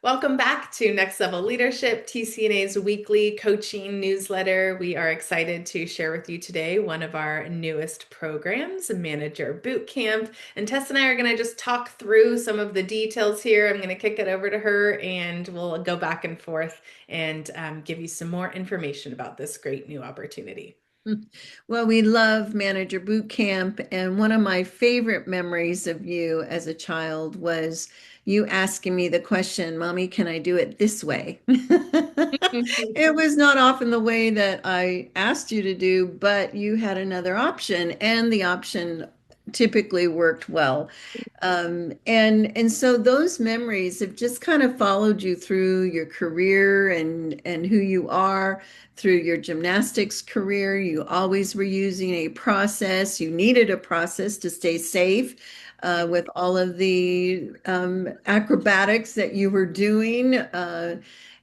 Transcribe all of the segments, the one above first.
Welcome back to Next Level Leadership, TC&A's weekly coaching newsletter. We are excited to share with you today one of our newest programs, Manager Boot Camp. And Tess and I are going to just talk through some of the details here. I'm going to kick it over to her and we'll go back and forth and give you some more information about this great new opportunity. Well, we love Manager Boot Camp, and one of my favorite memories of you as a child was you asking me the question, Mommy, can I do it this way? It was not often the way that I asked you to do, but you had another option, and the option typically worked well. And so those memories have just kind of followed you through your career and who you are through your gymnastics career. You always were using a process. You needed a process to stay safe with all of the acrobatics that you were doing.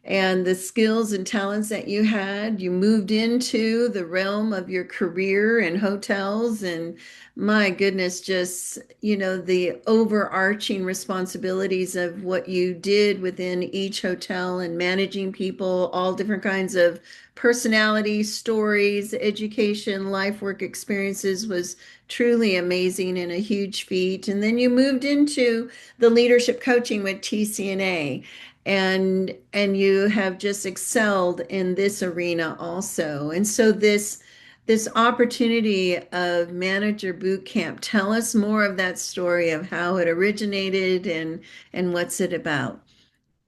And the skills and talents that you had, you moved into the realm of your career in hotels, and my goodness, just, the overarching responsibilities of what you did within each hotel and managing people, all different kinds of personalities, stories, education, life work experiences was truly amazing and a huge feat. And then you moved into the leadership coaching with TC&A, and you have just excelled in this arena also. And so this opportunity of Manager Boot Camp, tell us more of that story of how it originated and what's it about.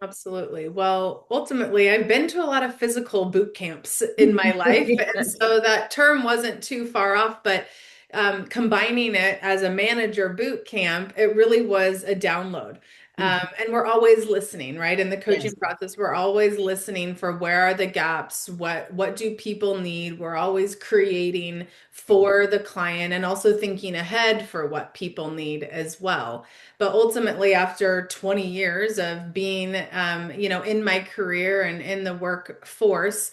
Absolutely. Well, ultimately, I've been to a lot of physical boot camps in my life. And so that term wasn't too far off, but combining it as a manager boot camp, it really was a download. And we're always listening, right? In the coaching Yes. process, we're always listening for where are the gaps? What do people need? We're always creating for the client and also thinking ahead for what people need as well. But ultimately, after 20 years of being, in my career and in the workforce,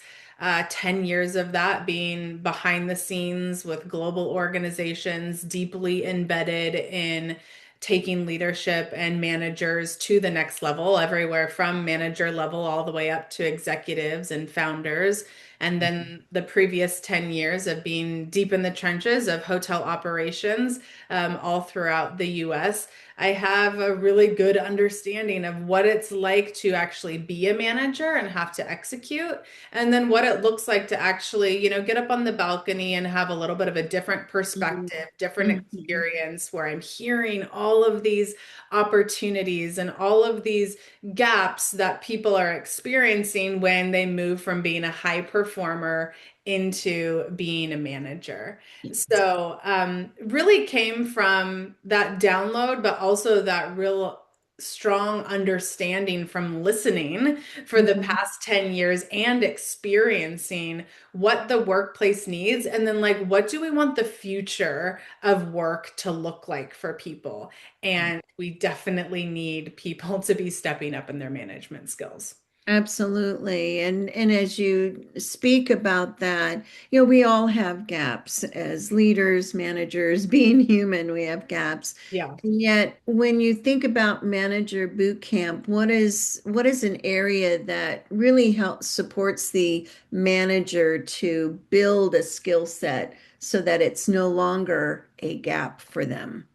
10 years of that being behind the scenes with global organizations, deeply embedded in taking leadership and managers to the next level, everywhere from manager level all the way up to executives and founders. And then the previous 10 years of being deep in the trenches of hotel operations all throughout the US. I have a really good understanding of what it's like to actually be a manager and have to execute, and then what it looks like to actually, get up on the balcony and have a little bit of a different perspective, different Mhm. experience where I'm hearing all of these opportunities and all of these gaps that people are experiencing when they move from being a high performer into being a manager. So, really came from that download, but also that real strong understanding from listening for the Mhm. past 10 years and experiencing what the workplace needs. And then, like, what do we want the future of work to look like for people? And we definitely need people to be stepping up in their management skills. Absolutely. And as you speak about that, we all have gaps as leaders, managers, being human, we have gaps. Yeah. And yet when you think about manager boot camp, what is an area that really helps supports the manager to build a skill set so that it's no longer a gap for them?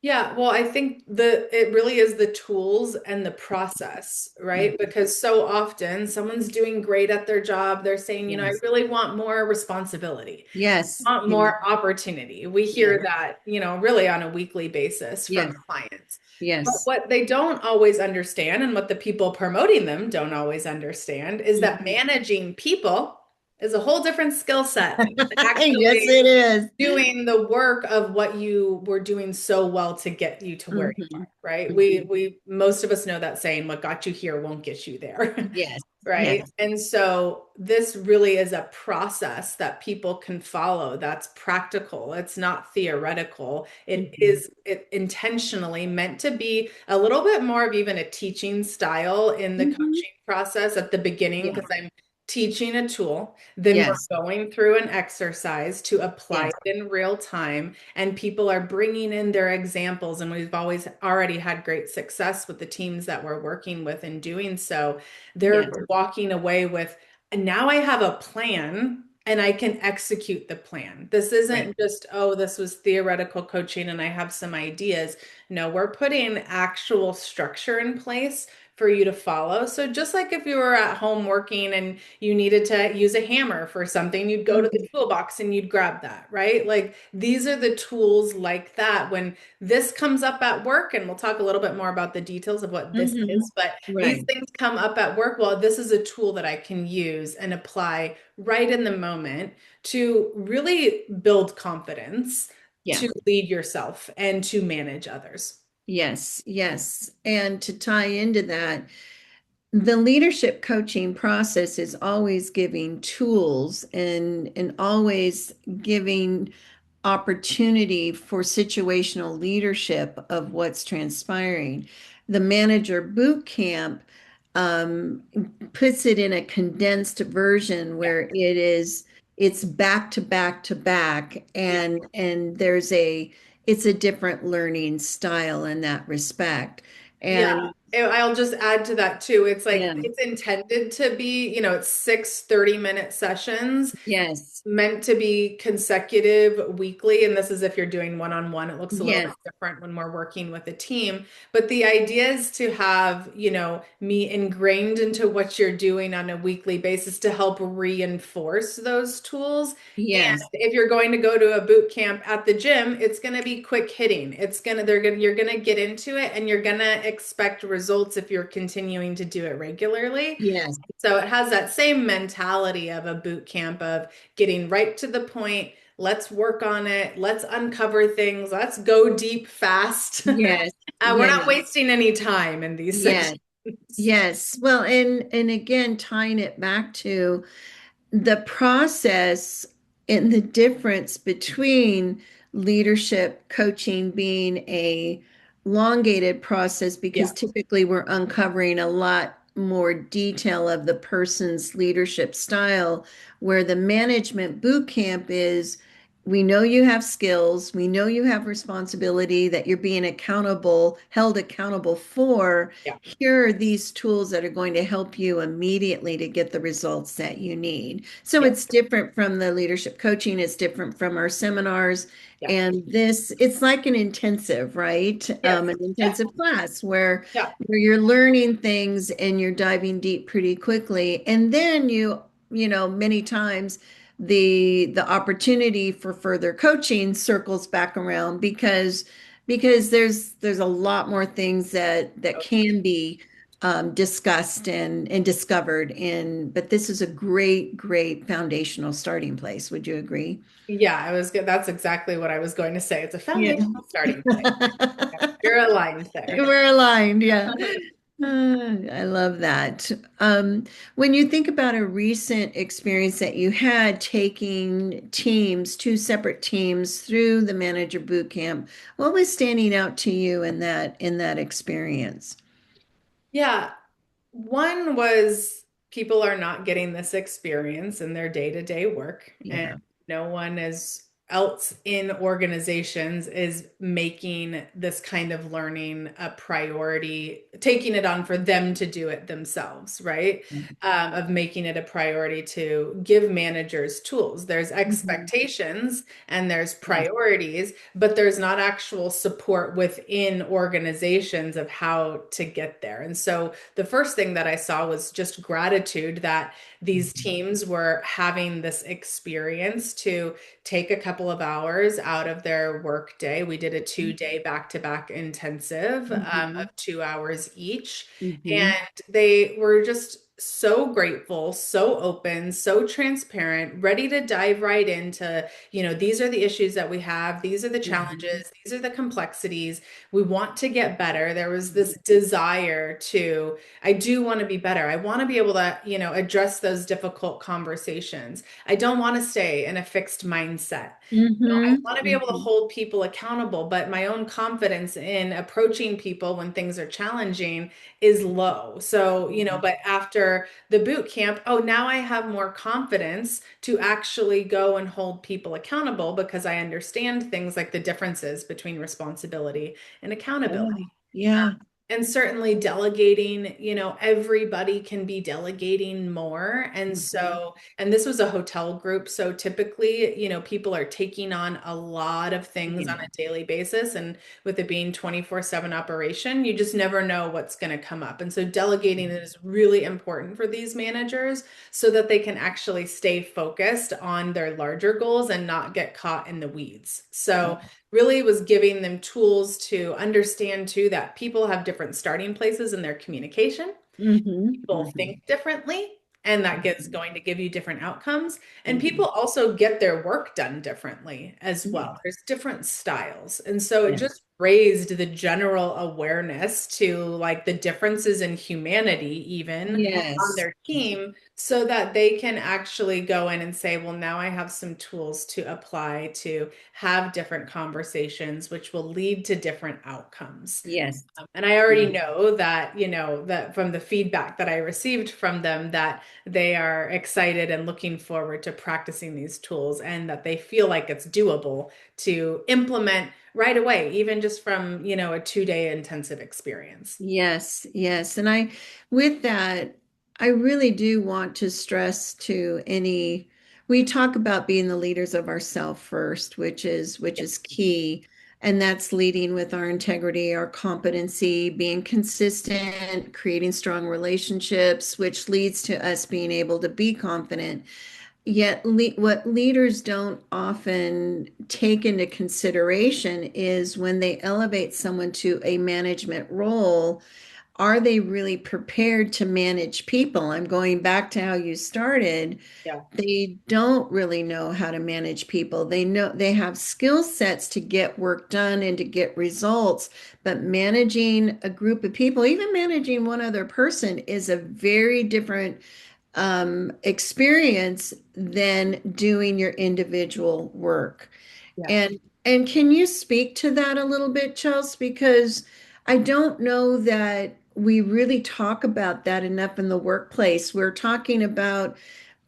Yeah, well, I think it really is the tools and the process, right? Because so often someone's doing great at their job, they're saying, I Yes. really want more responsibility, Yes. want Yes. more opportunity. We hear Yes. that, really on a weekly basis from Yes. clients. But Yes. what they don't always understand, and what the people promoting them don't always understand, is that Mhm. managing people is a whole different skill set than Yes, actually it is. doing the work of what you were doing so well to get you to where you Mhm. are, right? We Mhm. we most of us know that saying, what got you here won't get you there. Yes. Right? Yes. And so this really is a process that people can follow that's practical. It's not theoretical. Mhm. It intentionally meant to be a little bit more of even a teaching style in the Mhm. coaching process at the beginning, Yeah. because I'm teaching a tool, then we're Yes. going through an exercise to apply Yes. it in real time, and people are bringing in their examples, and we've always already had great success with the teams that we're working with in doing so. They're Yes. walking away with, now I have a plan and I can execute the plan. This Right. isn't just, oh, this was theoretical coaching and I have some ideas. No, we're putting actual structure in place for you to follow. So just like if you were at home working and you needed to use a hammer for something, you'd go to the Mhm. toolbox and you'd grab that, right? Like these are the tools like that. When this comes up at work, and we'll talk a little bit more about the details of what this Mhm. is, but these Right. things come up at work. Well, this is a tool that I can use and apply right in the moment to really build confidence, Yeah. to lead yourself, and to manage others. Yes. Yes. And to tie into that, the leadership coaching process is always giving tools and always giving opportunity for situational leadership of what's transpiring. The manager boot camp um, puts it in a condensed version Yeah. where it's back to back to back, Yeah. and it's a different learning style in that respect. Yeah, And I'll just add to that too. It's like yeah, it's intended to be, it's 6 30-minute sessions yes, meant to be consecutive weekly. And this is if you're doing one-on-one, it looks a little bit yes, different when we're working with a team. But the idea is to have, me ingrained into what you're doing on a weekly basis to help reinforce those tools. yes, And if you're going to go to a boot camp at the gym, it's going to be quick hitting. You're going to get into it and you're going to expect results if you're continuing to do it regularly. yes, So it has that same mentality of a boot camp of getting right to the point. Let's work on it. Let's uncover things. Let's go deep fast. yes, We're yes, not wasting any time in these sessions. yes, yes. Well, and again, tying it back to the process and the difference between leadership coaching being a elongated process Yeah, because typically we're uncovering a lot more detail of the person's leadership style, where the management boot camp is we know you have skills, we know you have responsibility that you're being held accountable for. yeah, Here are these tools that are going to help you immediately to get the results that you need. So yeah, it's different from the leadership coaching, it's different from our seminars. yeah. And it's like an intensive, right? Yes. An Yeah, intensive class yeah, where you're learning things and you're diving deep pretty quickly. And then many times the opportunity for further coaching circles back around because there's a lot more things that can be discussed and discovered in, but this is a great foundational starting place. Would you agree? yeah. I was good. That's exactly what I was going to say. It's a Yeah. foundational starting place. Yeah, you're aligned there. We're aligned, yeah. I love that. When you think about a recent experience that you had taking two separate teams through the manager boot camp, what was standing out to you in that experience? Yeah. One was people are not getting this experience in their day-to-day work, and Yeah. no one is else in organizations is making this kind of learning a priority, taking it on for them to do it themselves, right? Of making it a priority to give managers tools. There's Mhm. expectations and there's Yes. priorities, but there's not actual support within organizations of how to get there. And so the first thing that I saw was just gratitude that these teams were having this experience to take a couple of hours out of their work day. We did a 2 day back-to-back intensive Mhm. of 2 hours each. Mhm. And they were just so grateful, so open, so transparent, ready to dive right into, these are the issues that we have, these are the Mhm. challenges, these are the complexities. We want to get better. There was this desire to, I do want to be better. I want to be able to, address those difficult conversations. I don't want to stay in a fixed mindset. I Mhm. want to be able to Mhm. hold people accountable, but my own confidence in approaching people when things are challenging is low. So, but after after the boot camp, oh, now I have more confidence to actually go and hold people accountable because I understand things like the differences between responsibility and Oh, accountability. yeah. And certainly delegating, everybody can be delegating more. And Mhm. so, and this was a hotel group. So typically, people are taking on a lot of things on Yeah. a daily basis. And with it being 24/7 operation, you just never know what's going to come up. And so delegating is really important for these managers so that they can actually stay focused on their larger goals and not get caught in the weeds. So really was giving them tools to understand too that people have different starting places in their communication. Hmm. People Hmm. think differently, and that is going to give you different outcomes. And Hmm. people also get their work done differently as Yeah. well. There's different styles. And so it Yeah. just raised the general awareness to like the differences in humanity, even on Yes. their team, so that they can actually go in and say, well, now I have some tools to apply to have different conversations, which will lead to different outcomes. Yes. And I already know that, that from the feedback that I received from them, that they are excited and looking forward to practicing these tools and that they feel like it's doable to implement right away, even just from, a 2-day intensive experience. Yes, yes. And with that, I really do want to stress to we talk about being the leaders of ourselves first, which is key. And that's leading with our integrity, our competency, being consistent, creating strong relationships, which leads to us being able to be confident. Yet, what leaders don't often take into consideration is when they elevate someone to a management role, are they really prepared to manage people? I'm going back to how you started. Yeah. They don't really know how to manage people. They know they have skill sets to get work done and to get results, but managing a group of people, even managing one other person, is a very different experience than doing your individual work. Yeah. And can you speak to that a little bit, Chelsea? Because I don't know that we really talk about that enough in the workplace. We're talking about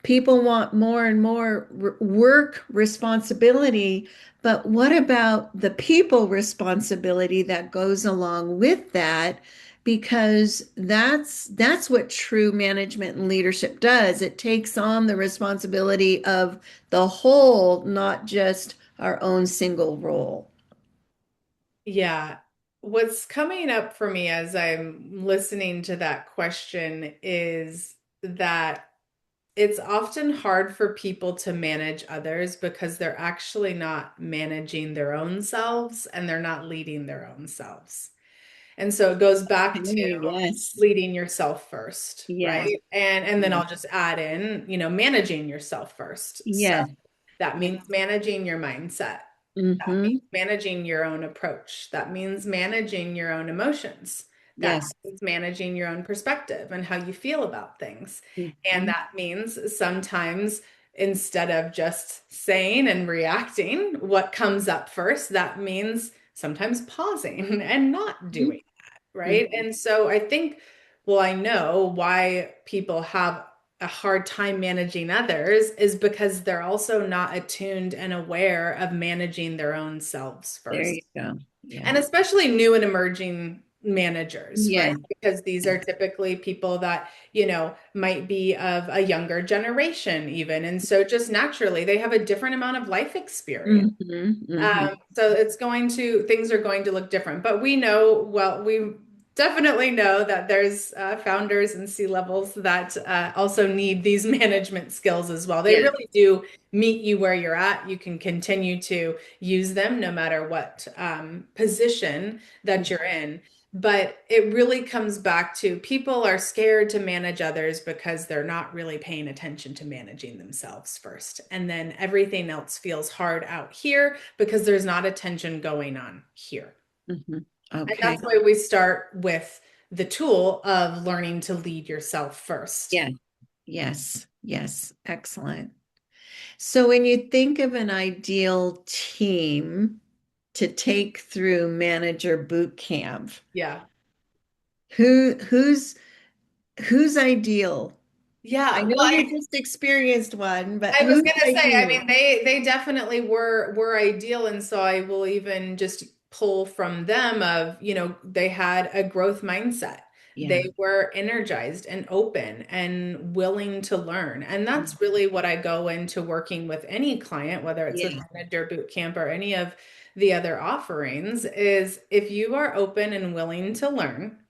people want more and more work responsibility, but what about the people responsibility that goes along with that? Because that's what true management and leadership does. It takes on the responsibility of the whole, not just our own single role. Yeah. What's coming up for me as I'm listening to that question is that it's often hard for people to manage others because they're actually not managing their own selves and they're not leading their own selves. And so it goes back to Okay, yes. leading yourself first, Yes. right? And then Yes. I'll just add in, managing yourself first. So Yes. that Yes. means managing your mindset. That Mm-hmm. means managing your own approach. That means managing your own emotions. That Yes. means managing your own perspective and how you feel about things. And Mm-hmm. that means sometimes instead of just saying and reacting what comes up first, that means sometimes pausing and not doing that, right? Mm-hmm. And so I think, well, I know why people have a hard time managing others is because they're also not attuned and aware of managing their own selves There you first. go. Yeah. And especially new and emerging managers, right? Yes. Because these are typically people that, might be of a younger generation, even. And so just naturally, they have a different amount of life experience. Mm-hmm. Mm-hmm. So things are going to look different. But we definitely know that there's founders and C-levels that also need these management skills as well. They Yes. really do meet you where you're at. You can continue to use them no matter what position that you're in. But it really comes back to people are scared to manage others because they're not really paying attention to managing themselves first. And then everything else feels hard out here because there's not attention going on here. Mm-hmm. And Okay. that's why we start with the tool of learning to lead yourself first. Yeah. Yes. Yes. Excellent. So when you think of an ideal team to take through manager boot camp, Yeah. who's Who's ideal? I Yeah, know well, you just experienced one, but I was who's gonna say, I ideal? mean, they definitely were ideal, and so I will even just pull from them of, they had a growth mindset. They Yeah. were energized and open and willing to learn. And that's really what I go into working with any client, whether it's with Yeah. Manager Boot Camp or any of the other offerings, is if you are open and willing to learn,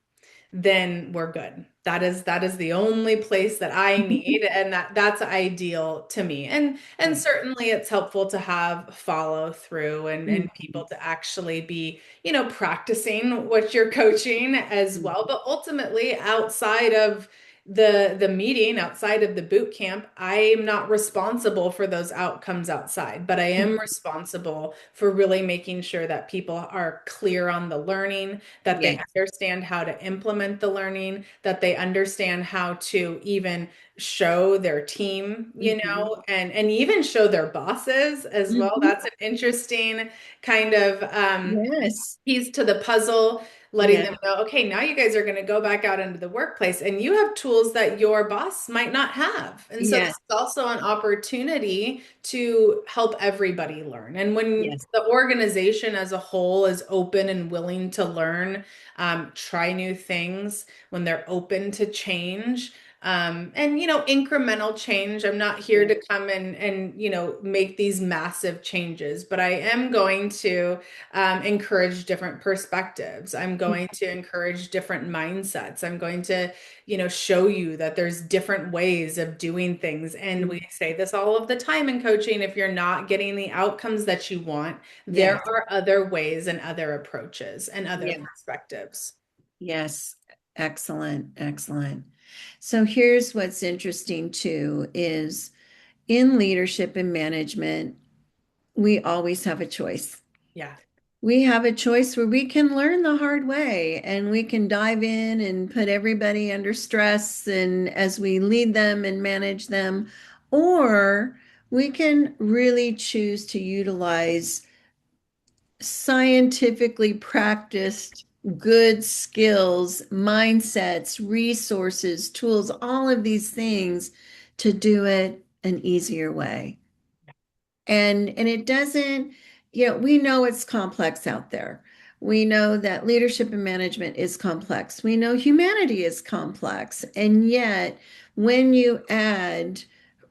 then we're good. That is the only place that I need, and that's ideal to me. And Yeah. certainly it's helpful to have follow through and Mhm. people to actually be, practicing what you're coaching as well. But ultimately, outside of the meeting, outside of the boot camp, I am not responsible for those outcomes outside, but I am responsible for really making sure that people are clear on the learning, that they Yes. understand how to implement the learning, that they understand how to even show their team, Mhm. and even show their bosses as well. Mhm. That's an interesting kind of Yes. piece to the puzzle, letting Yeah. them know, okay, now you guys are going to go back out into the workplace and you have tools that your boss might not have. And so this Yes. is also an opportunity to help everybody learn. And when Yes. the organization as a whole is open and willing to learn, try new things, when they're open to change, and incremental change. I'm not here Yeah. to come and make these massive changes, but I am going to encourage different perspectives. I'm going to encourage different mindsets. I'm going to, show you that there's different ways of doing things. And we say this all of the time in coaching. If you're not getting the outcomes that you want, there Yes. are other ways and other approaches and other Yes. perspectives. Yes. Excellent. Excellent. So here's what's interesting too is in leadership and management, we always have a choice. Yeah. We have a choice where we can learn the hard way and we can dive in and put everybody under stress and as we lead them and manage them, or we can really choose to utilize scientifically practiced good skills, mindsets, resources, tools, all of these things to do it an easier way. And it doesn't, we know it's complex out there. We know that leadership and management is complex. We know humanity is complex. And yet, when you add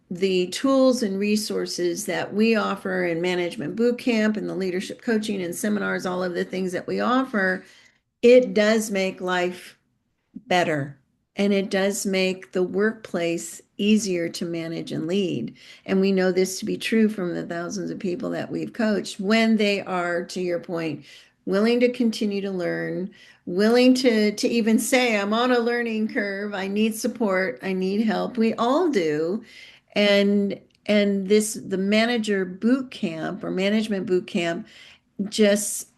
the tools and resources that we offer in management boot camp and the leadership coaching and seminars, all of the things that we offer, it does make life better. And it does make the workplace easier to manage and lead. And we know this to be true from the thousands of people that we've coached when they are, to your point, willing to continue to learn, willing to even say, I'm on a learning curve, I need support, I need help. We all do. And this the manager boot camp or management boot camp just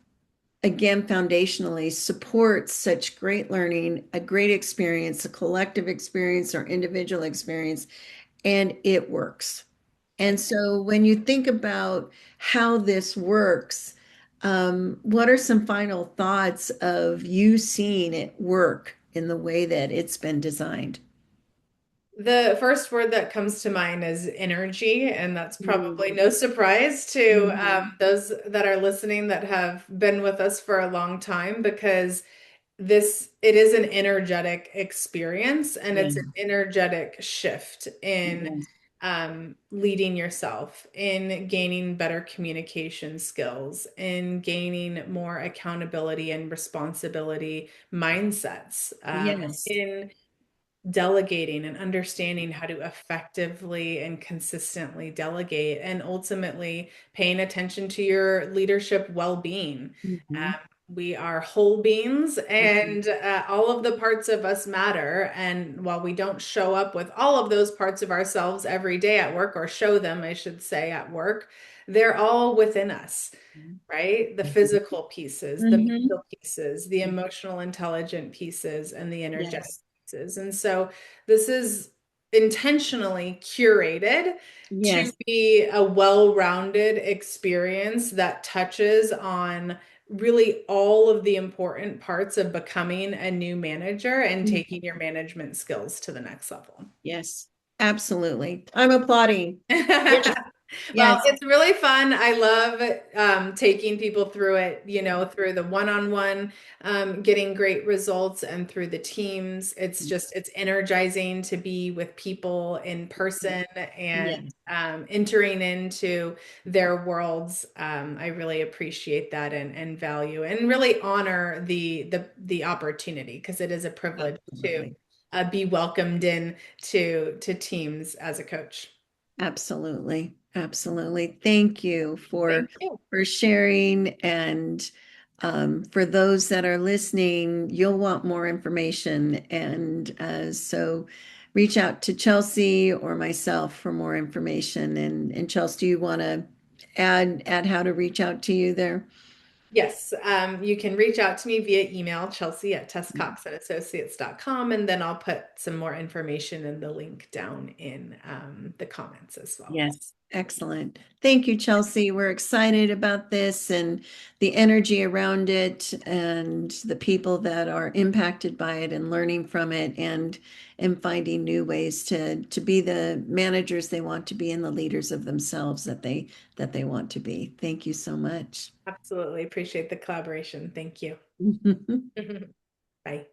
again, foundationally supports such great learning, a great experience, a collective experience or individual experience, and it works. And so when you think about how this works, what are some final thoughts of you seeing it work in the way that it's been designed? The first word that comes to mind is energy, and that's probably Mm. no surprise to Mhm. those that are listening that have been with us for a long time, because it is an energetic experience and Yeah. it's an energetic shift in Yes. leading yourself, in gaining better communication skills, in gaining more accountability and responsibility mindsets, Yes. in delegating and understanding how to effectively and consistently delegate, and ultimately paying attention to your leadership well-being. Mhm. We are whole beings, Mhm. and all of the parts of us matter. And while we don't show up with all of those parts of ourselves every day at work, or show them, I should say, at work, they're all within us, right? The physical pieces, the Mhm. mental pieces, the emotional intelligent pieces, and the energetic Yes. pieces. And so this is intentionally curated to Yes. be a well-rounded experience that touches on really all of the important parts of becoming a new manager and taking your management skills to the next level. Yes, absolutely. I'm applauding. Yes, Well, yes. it's really fun. I love taking people through it, through the one-on-one, getting great results, and through the teams. It's energizing to be with people in person and Yes, entering into their worlds. I really appreciate that and value and really honor the opportunity because it is a privilege to absolutely. be welcomed in to teams as a coach. Absolutely. Absolutely. Thank you Thank you. for sharing. And for those that are listening, you'll want more information. And so reach out to Chelsea or myself for more information. And Chelsea, do you want to add how to reach out to you there? Yes, you can reach out to me via email, Chelsea at tesscoxandassociates.com, and then I'll put some more information in the link down in the comments as well. Yes, excellent. Thank you, Chelsea. We're excited about this and the energy around it and the people that are impacted by it and learning from it and finding new ways to be the managers they want to be and the leaders of themselves that they want to be. Thank you so much. Absolutely appreciate the collaboration. Thank you. Bye.